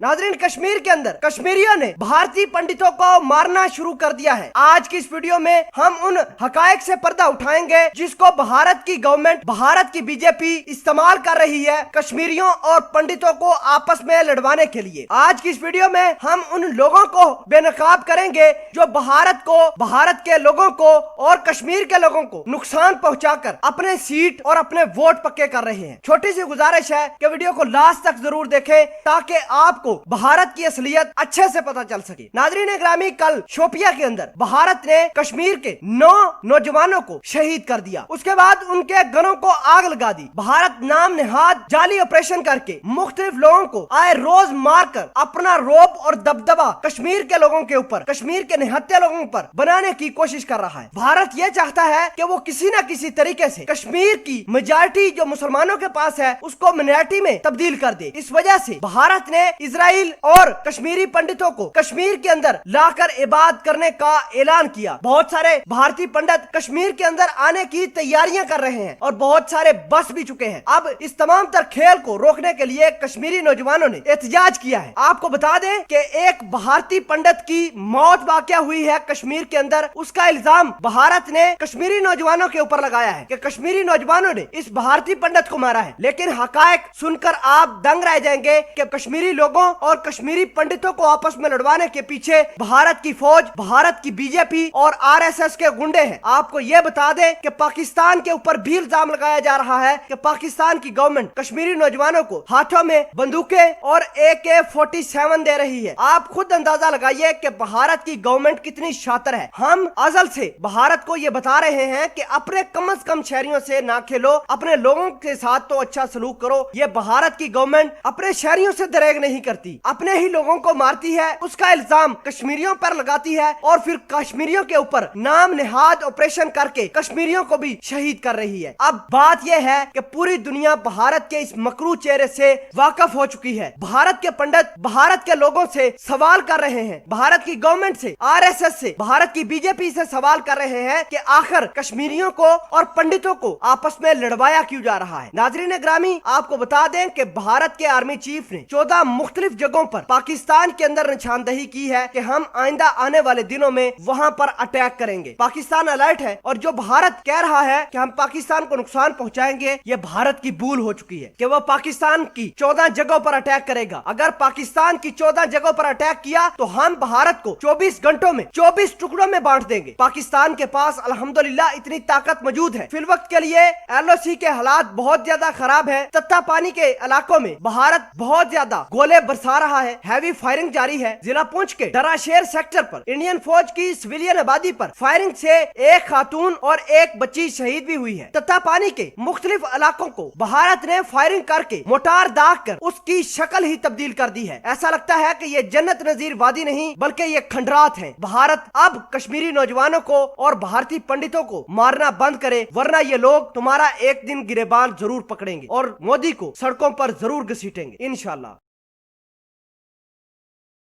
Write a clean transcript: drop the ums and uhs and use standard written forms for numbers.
नाज़रीन, कश्मीर के अंदर कश्मीरियों ने भारतीय पंडितों को मारना शुरू कर दिया है। आज की इस वीडियो में हम उन हकायक से पर्दा उठाएंगे जिसको भारत की गवर्नमेंट, भारत की बीजेपी इस्तेमाल कर रही है कश्मीरियों और पंडितों को आपस में लड़वाने के लिए। आज की इस वीडियो में हम उन लोगों को बेनकाब करेंगे जो भारत को, भारत के लोगों को और कश्मीर के लोगों को नुकसान पहुंचाकर अपने सीट और अपने वोट पक्के कर रहे हैं। छोटी सी गुजारिश है कि वीडियो को लास्ट तक जरूर देखें ताकि आपको भारत की असलियत अच्छे से पता चल सके। नाज़रीन ग्रामी, कल शोपिया के अंदर भारत ने कश्मीर के 9 नौजवानों को शहीद कर दिया। उसके बाद उनके घरों को आग लगा दी। भारत नाम नेहाद जाली ऑपरेशन करके मुख्तलिफ लोगों को आए रोज मारकर अपना रौब और दबदबा कश्मीर के लोगों के ऊपर, कश्मीर के निहत्थे लोगों पर बनाने की कोशिश कर रहा है। भारत ये चाहता है कि वो किसी न किसी तरीके से कश्मीर की मेजॉरिटी जो मुसलमानों के पास है उसको मिनॉरिटी में तब्दील कर दे। इस वजह से भारत ने इजराइल और कश्मीरी पंडितों को कश्मीर के अंदर लाकर इबादत करने का ऐलान किया। बहुत सारे भारतीय पंडित कश्मीर के अंदर आने की तैयारियां कर रहे हैं और बहुत सारे बस भी चुके हैं। अब इस तमाम तर खेल को रोकने के लिए कश्मीरी नौजवानों ने एहतजाज किया है। आपको बता दें कि एक भारतीय पंडित की मौत वाकया हुई है कश्मीर के अंदर। उसका इल्जाम भारत ने कश्मीरी नौजवानों के ऊपर लगाया है कि कश्मीरी नौजवानों ने इस भारतीय पंडित को मारा है। लेकिन हकायक सुनकर आप दंग रह जाएंगे कि कश्मीरी लोगों और कश्मीरी पंडितों को आपस में लड़वाने के पीछे भारत की फौज, भारत की बीजेपी और आरएसएस के गुंडे हैं। आपको यह बता दें कि पाकिस्तान के ऊपर भी इल्जाम लगाया जा रहा है कि पाकिस्तान की गवर्नमेंट कश्मीरी नौजवानों को हाथों में बंदूकें और AK-47 दे रही है। आप खुद अंदाजा लगाइए कि भारत की गवर्नमेंट कितनी शातिर है। हम अजल से भारत को यह बता रहे हैं कि अपने कम से कम शहरियों से ना खेलो, अपने लोगों के साथ तो अच्छा सलूक करो। ये भारत की गवर्नमेंट अपने शहरियों से दरेग नहीं करती, अपने ही लोगों को मारती है, उसका इल्जाम कश्मीरियों पर लगाती है और फिर कश्मीरियों के ऊपर नाम नेहाद ऑपरेशन करके कश्मीरियों को भी शहीद कर रही है। अब बात यह है कि पूरी दुनिया भारत के इस मकरू चेहरे से वाकिफ हो चुकी है। भारत के पंडित भारत के लोगों से सवाल कर रहे हैं, भारत की गवर्नमेंट से, आरएसएस से, भारत की बीजेपी से सवाल कर रहे हैं कि आखिर कश्मीरियों को और पंडितों को आपस में लड़वाया क्यों जा रहा है। नाज़रीन ग्रामी, आपको बता दें कि भारत के आर्मी चीफ ने 14 मुख्तलिफ जगहों पर पाकिस्तान के अंदर निशानदही की है कि हम आइंदा आने वाले दिनों में वहां पर अटैक करेंगे। पाकिस्तान अलर्ट है और जो भारत कह रहा है कि हम पाकिस्तान को नुकसान पहुंचाएंगे, ये भारत की भूल हो चुकी है कि वो पाकिस्तान की 14 जगहों पर अटैक करेगा। अगर पाकिस्तान की 14 जगहों पर अटैक किया तो हम भारत को 24 घंटों में 24 टुकड़ों में बांट देंगे। पाकिस्तान के पास अल्हम्दुलिल्लाह इतनी ताकत मौजूद है। फिल वक्त के लिए LOC के हालात बहुत ज्यादा खराब है। तत्ता पानी के इलाकों में भारत बहुत ज्यादा गोले बरसा रहा है, हैवी फायरिंग जारी है। जिला पुंछ के डराशेर सेक्टर पर इंडियन फौज की सिविलियन आबादी पर फायरिंग से एक खातून और एक बच्ची शहीद भी हुई है। तत्ता पानी के मुख्तलिफ इलाकों को भारत ने फायरिंग करके मोटार दाग कर उसकी शक्ल ही तब्दील कर दी है। ऐसा लगता है कि ये जन्नत नजीर वादी नहीं बल्कि ये खंडरात है। भारत अब कश्मीरी नौजवानों को और भारतीय पंडितों को मारना बंद करे, वरना ये लोग तुम्हारा एक दिन गिरेबान जरूर पकड़ेंगे और मोदी को सड़कों पर जरूर घसीटेंगे इंशाल्लाह।